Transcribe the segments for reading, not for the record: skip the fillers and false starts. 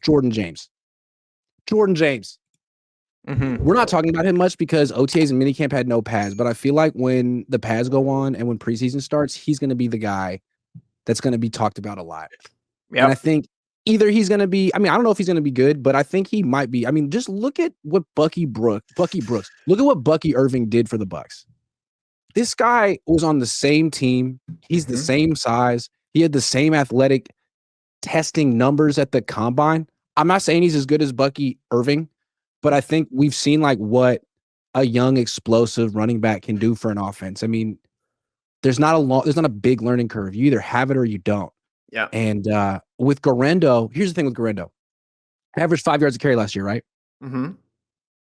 Jordan James. Jordan James. We're not talking about him much because OTAs and minicamp had no pads, but I feel like when the pads go on and when preseason starts, he's going to be the guy that's going to be talked about a lot. Yep. And I think either he's going to be, I don't know if he's going to be good, but I think he might be. Just look at what Bucky Brooks, look at what Bucky Irving did for the Bucks. This guy was on the same team. He's the same size. He had the same athletic testing numbers at the combine. I'm not saying he's as good as Bucky Irving, but I think we've seen like what a young, explosive running back can do for an offense. There's not a big learning curve. You either have it or you don't. Yeah. And with Garendo, here's the thing with Garendo. Averaged 5 yards a carry last year, right? Mm-hmm.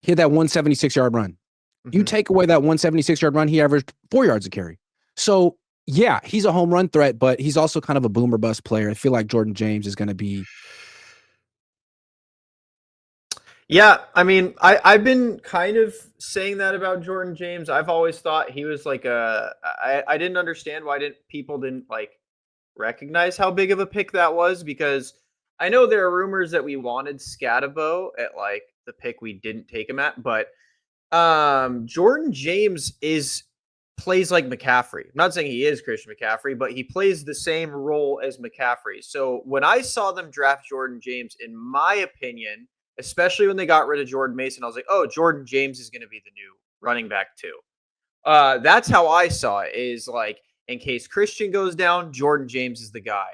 He had that 176-yard run. Mm-hmm. You take away that 176-yard run, he averaged 4 yards a carry. So, yeah, he's a home run threat, but he's also kind of a boom or bust player. I feel like Jordan James is going to be. Yeah, I've been kind of saying that about Jordan James. I've always thought he was like I didn't understand why people didn't like recognize how big of a pick that was, because I know there are rumors that we wanted Scatabo at like the pick we didn't take him at, but Jordan James plays like McCaffrey. I'm not saying he is Christian McCaffrey, but he plays the same role as McCaffrey. So when I saw them draft Jordan James, in my opinion, especially when they got rid of Jordan Mason, I was like, oh, Jordan James is going to be the new running back too. That's how I saw it, is like, in case Christian goes down, Jordan James is the guy.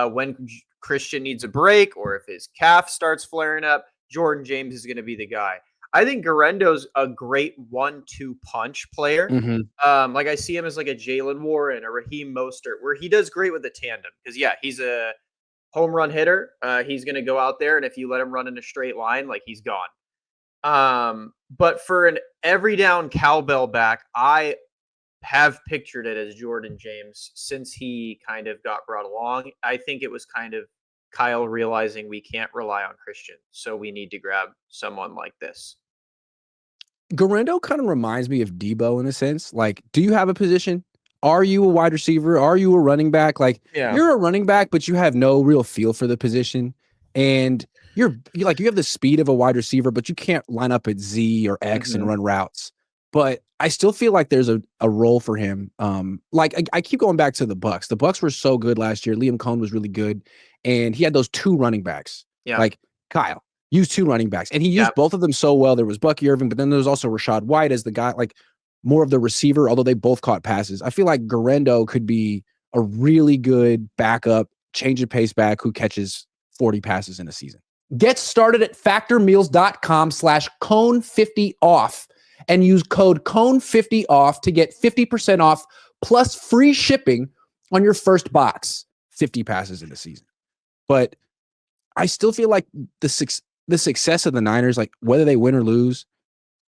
When Christian needs a break or if his calf starts flaring up, Jordan James is going to be the guy. I think Garendo's a great 1-2 punch player. Mm-hmm. Like I see him as like a Jalen Warren or Raheem Mostert, where he does great with the tandem. Because, yeah, he's a home run hitter. He's going to go out there, and if you let him run in a straight line, like, he's gone. But for an every down cowbell back, I have pictured it as Jordan James since he kind of got brought along. I think it was kind of Kyle realizing we can't rely on Christian, so we need to grab someone like this. Garendo kind of reminds me of Debo in a sense. Like, do you have a position? Are you a wide receiver? Are you a running back? Like, You're a running back, but you have no real feel for the position. And you have the speed of a wide receiver, but you can't line up at Z or X and run routes. But I still feel like there's a role for him. I keep going back to the Bucks. The Bucks were so good last year. Liam Cohn was really good. And he had those two running backs. Yeah. Like, Kyle used two running backs. And he used both of them so well. There was Bucky Irving, but then there was also Rashad White as the guy, like, more of the receiver, although they both caught passes. I feel like Garendo could be a really good backup, change of pace back who catches 40 passes in a season. Get started at factormeals.com/Cohn50off and use code Cohn50off to get 50% off plus free shipping on your first box. 50 passes in a season. But I still feel like the success of the Niners, like whether they win or lose,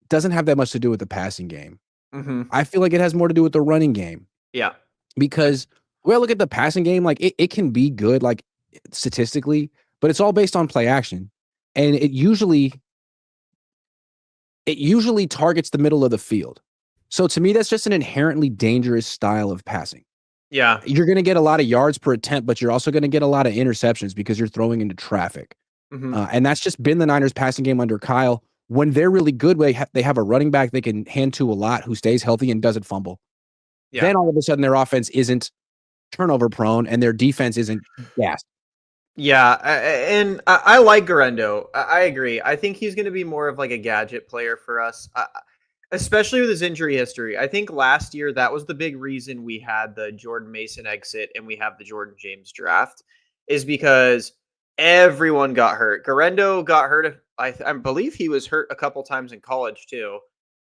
doesn't have that much to do with the passing game. Mm-hmm. I feel like it has more to do with the running game. Yeah. Because when I look at the passing game, like it can be good, like statistically, but it's all based on play action. And it usually targets the middle of the field. So to me, that's just an inherently dangerous style of passing. Yeah. You're going to get a lot of yards per attempt, but you're also going to get a lot of interceptions because you're throwing into traffic. Mm-hmm. And that's just been the Niners passing game under Kyle. When they're really good, they have a running back they can hand to a lot who stays healthy and doesn't fumble. Yeah. Then all of a sudden their offense isn't turnover prone and their defense isn't gassed. Yeah, and I like Garendo. I agree. I think he's going to be more of like a gadget player for us, especially with his injury history. I think last year that was the big reason we had the Jordan Mason exit and we have the Jordan James draft, is because everyone got hurt. Garendo got hurt. I believe he was hurt a couple times in college too.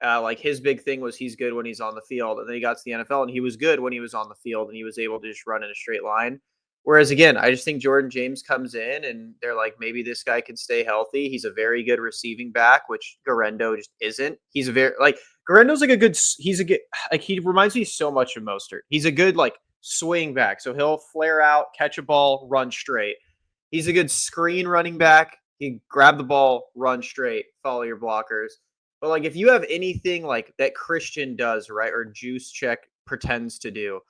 Like his big thing was he's good when he's on the field, and then he got to the NFL and he was good when he was on the field and he was able to just run in a straight line. Whereas again, I just think Jordan James comes in and they're like, maybe this guy can stay healthy. He's a very good receiving back, which Garendo just isn't. He's a very Garendo's like a good. He reminds me so much of Mostert. He's a good like swing back, so he'll flare out, catch a ball, run straight. He's a good screen running back. He grab the ball, run straight, follow your blockers. But like if you have anything like that Christian does, right, or Juice Check pretends to do,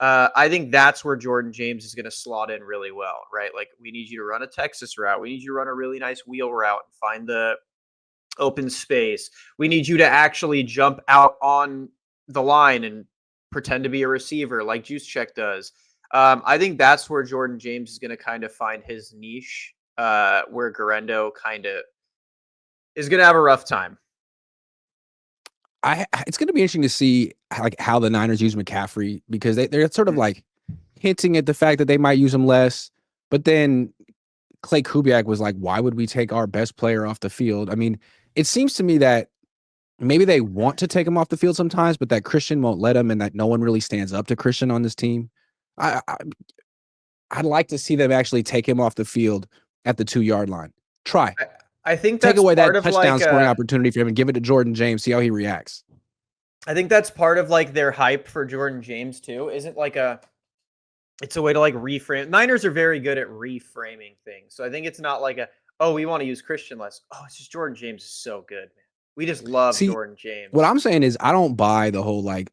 I think that's where Jordan James is going to slot in really well, right? Like, we need you to run a Texas route. We need you to run a really nice wheel route and find the open space. We need you to actually jump out on the line and pretend to be a receiver like Juszczyk does. I think that's where Jordan James is going to kind of find his niche, where Garendo kind of is going to have a rough time. It's going to be interesting to see like how the Niners use McCaffrey, because they're sort of like hinting at the fact that they might use him less. But then Clay Kubiak was like, why would we take our best player off the field? I mean, it seems to me that maybe they want to take him off the field sometimes, but that Christian won't let him, and that no one really stands up to Christian on this team. I'd like to see them actually take him off the field at the 2-yard line. Try. I think take that's away that part of touchdown like scoring opportunity for him and give it to Jordan James. See how he reacts. I think that's part of like their hype for Jordan James too. Isn't like it's a way to like reframe. Niners are very good at reframing things. So I think it's not like we want to use Christian less. Oh, it's just Jordan James is so good, man. We just love Jordan James. What I'm saying is I don't buy the whole like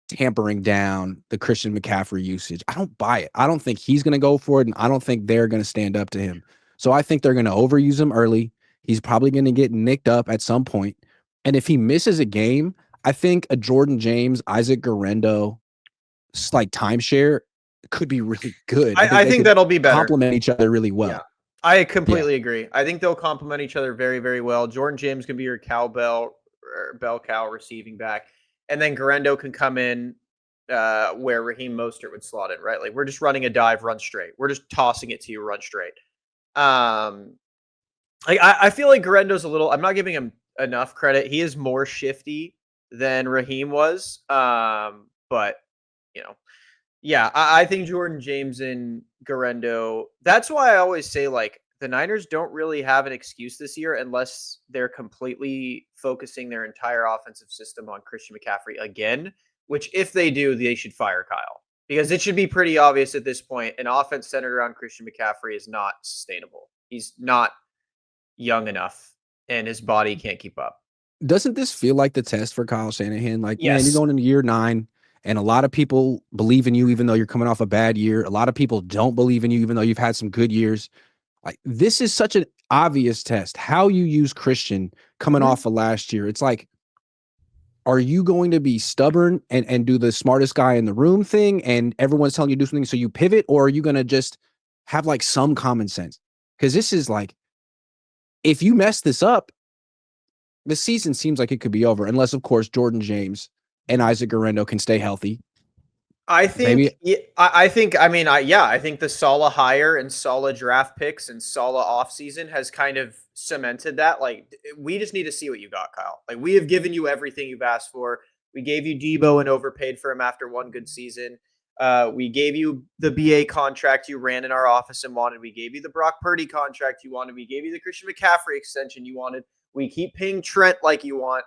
tampering down the Christian McCaffrey usage. I don't buy it. I don't think he's going to go for it, and I don't think they're going to stand up to him. So I think they're going to overuse him early. He's probably going to get nicked up at some point. And if he misses a game, I think a Jordan James, Isaac Garendo, like timeshare could be really good. I think that'll be better. Complement each other really well. Yeah, I completely agree. I think they'll complement each other very, very well. Jordan James can be your cowbell or bell cow receiving back, and then Garendo can come in where Raheem Mostert would slot in, right? Like, we're just running a dive, run straight. We're just tossing it to you, run straight. Like, I feel like Garendo's a little. I'm not giving him enough credit. He is more shifty than Raheem was, but yeah, I think Jordan James and Garendo. That's why I always say like the Niners don't really have an excuse this year unless they're completely focusing their entire offensive system on Christian McCaffrey again. Which, if they do, they should fire Kyle, because it should be pretty obvious at this point. An offense centered around Christian McCaffrey is not sustainable. He's not young enough, and his body can't keep up. Doesn't this feel like the test for Kyle Shanahan? Like, yes. Man, you're going into year 9, and a lot of people believe in you, even though you're coming off a bad year. A lot of people don't believe in you, even though you've had some good years. Like, this is such an obvious test. How you use Christian coming off of last year. It's like, are you going to be stubborn and do the smartest guy in the room thing, and everyone's telling you to do something, so you pivot, or are you going to just have like some common sense? Because this is like, if you mess this up, the season seems like it could be over, unless, of course, Jordan James and Isaac Garendo can stay healthy. I think, I think the Saleh hire and Saleh draft picks and Saleh offseason has kind of cemented that. Like, we just need to see what you got, Kyle. Like, we have given you everything you've asked for. We gave you Debo and overpaid for him after one good season. We gave you the BA contract you ran in our office and wanted. We gave you the Brock Purdy contract you wanted. We gave you the Christian McCaffrey extension you wanted. We keep paying Trent like you want.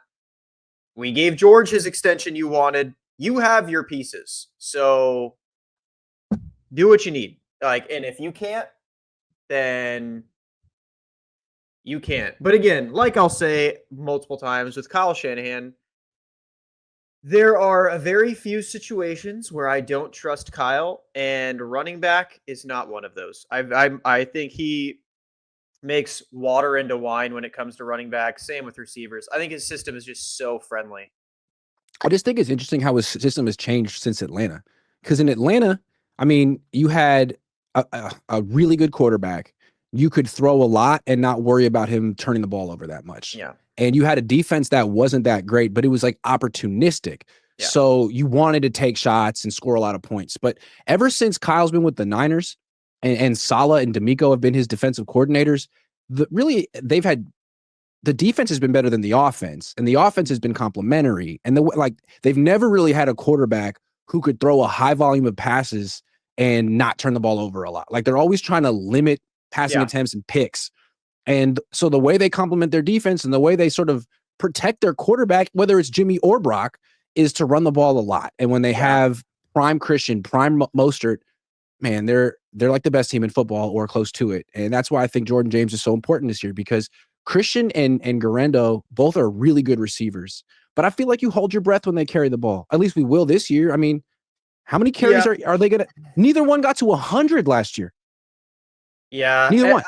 We gave George his extension you wanted. You have your pieces. So do what you need. Like, and if you can't, then you can't. But again, like I'll say multiple times with Kyle Shanahan, there are a very few situations where I don't trust Kyle, and running back is not one of those. I think he makes water into wine when it comes to running back. Same with receivers. I think his system is just so friendly. I just think it's interesting how his system has changed since Atlanta. Because in Atlanta, I mean, you had a really good quarterback. You could throw a lot and not worry about him turning the ball over that much. Yeah. And you had a defense that wasn't that great, but it was like opportunistic. Yeah. So you wanted to take shots and score a lot of points. But ever since Kyle's been with the Niners and Saleh and D'Amico have been his defensive coordinators, the defense has been better than the offense, and the offense has been complementary. And they've never really had a quarterback who could throw a high volume of passes and not turn the ball over a lot. Like, they're always trying to limit passing attempts and picks. And so the way they complement their defense and the way they sort of protect their quarterback, whether it's Jimmy or Brock, is to run the ball a lot. And when they have prime Christian, prime Mostert, man, they're like the best team in football or close to it. And that's why I think Jordan James is so important this year, because Christian and Garendo both are really good receivers. But I feel like you hold your breath when they carry the ball. At least we will this year. I mean, How many carries are they going to? Neither one got to 100 last year. Yeah. Neither one.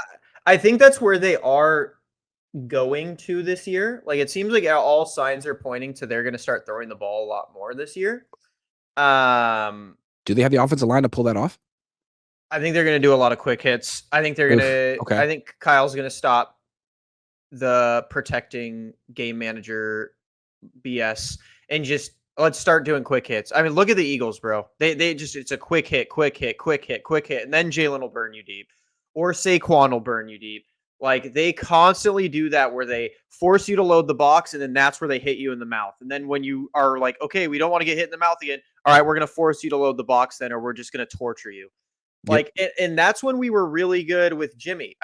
I think that's where they are going to this year. Like, it seems like all signs are pointing to they're going to start throwing the ball a lot more this year. Do they have the offensive line to pull that off? I think they're going to do a lot of quick hits. I think they're going to. Okay. I think Kyle's going to stop the protecting game manager BS and just let's start doing quick hits. I mean, look at the Eagles, bro. They just it's a quick hit, and then Jalen will burn you deep, or Saquon will burn you deep. Like, they constantly do that where they force you to load the box, and then that's where they hit you in the mouth. And then when you are like, okay, we don't want to get hit in the mouth again. All right, we're going to force you to load the box then, or we're just going to torture you. Like, and that's when we were really good with Jimmy.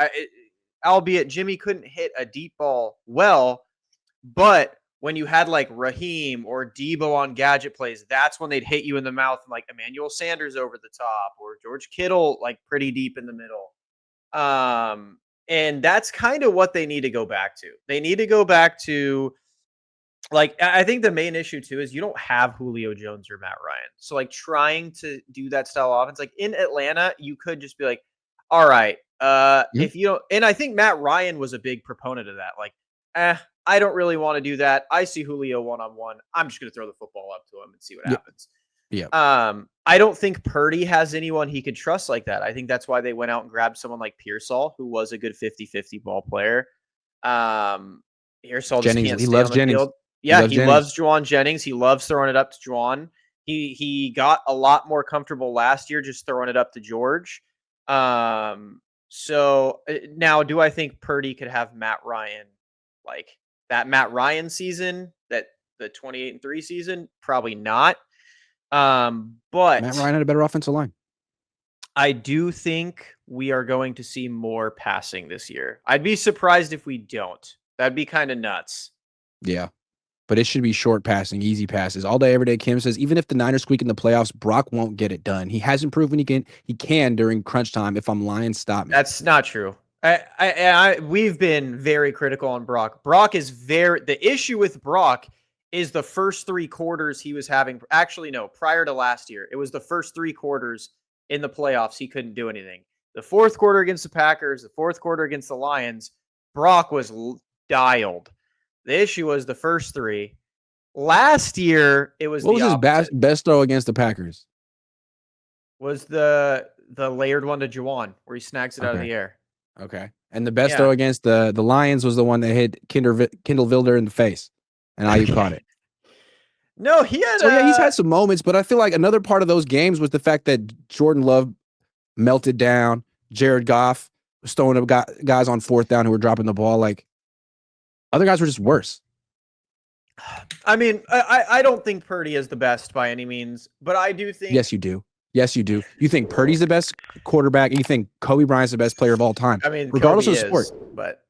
Albeit Jimmy couldn't hit a deep ball well, but when you had like Raheem or Debo on gadget plays, that's when they'd hit you in the mouth, and like Emmanuel Sanders over the top, or George Kittle like pretty deep in the middle. And that's kind of what they need to go back to. They need to go back to, like, I think the main issue too is you don't have Julio Jones or Matt Ryan. So like trying to do that style of offense, like in Atlanta, you could just be like, all right, if you don't, and I think Matt Ryan was a big proponent of that. Like, I don't really want to do that. I see Julio one-on-one. I'm just going to throw the football up to him and see what happens. Yeah. I don't think Purdy has anyone he could trust like that. I think that's why they went out and grabbed someone like Pearsall, who was a good 50-50 ball player. Pearsall just can't stay on the field. Yeah, he loves Juwan Jennings. He loves throwing it up to Juwan. He got a lot more comfortable last year just throwing it up to George. So now, do I think Purdy could have Matt Ryan, like that Matt Ryan season, that the 28-3 season? Probably not. But Matt Ryan had a better offensive line. I do think we are going to see more passing this year. I'd be surprised if we don't. That'd be kind of nuts. Yeah. But it should be short passing, easy passes. All day, every day. Kim says, even if the Niners squeak in the playoffs, Brock won't get it done. He hasn't proven he can during crunch time. If I'm lying, stop me. That's not true. We've been very critical on Brock. The issue with Brock is the first 3 quarters he was having. Actually, no, prior to last year, it was the first 3 quarters in the playoffs. He couldn't do anything. The 4th quarter against the Packers, the 4th quarter against the Lions, Brock was dialed. The issue was the first 3. Last year, it was what was his best throw against the Packers? Was the layered one to Juwan, where he snags it out of the air. Okay. And the best throw against the Lions was the one that hit Kendall Vilder in the face, and Ayuk caught it. No, he had. So he's had some moments, but I feel like another part of those games was the fact that Jordan Love melted down. Jared Goff was throwing up guys on 4th down who were dropping the ball. Like, other guys were just worse. I mean, I don't think Purdy is the best by any means, but I do think. Yes, you do. Yes, you do. You think Purdy's the best quarterback, and you think Kobe Bryant's the best player of all time. I mean, regardless Kobe of the sport. But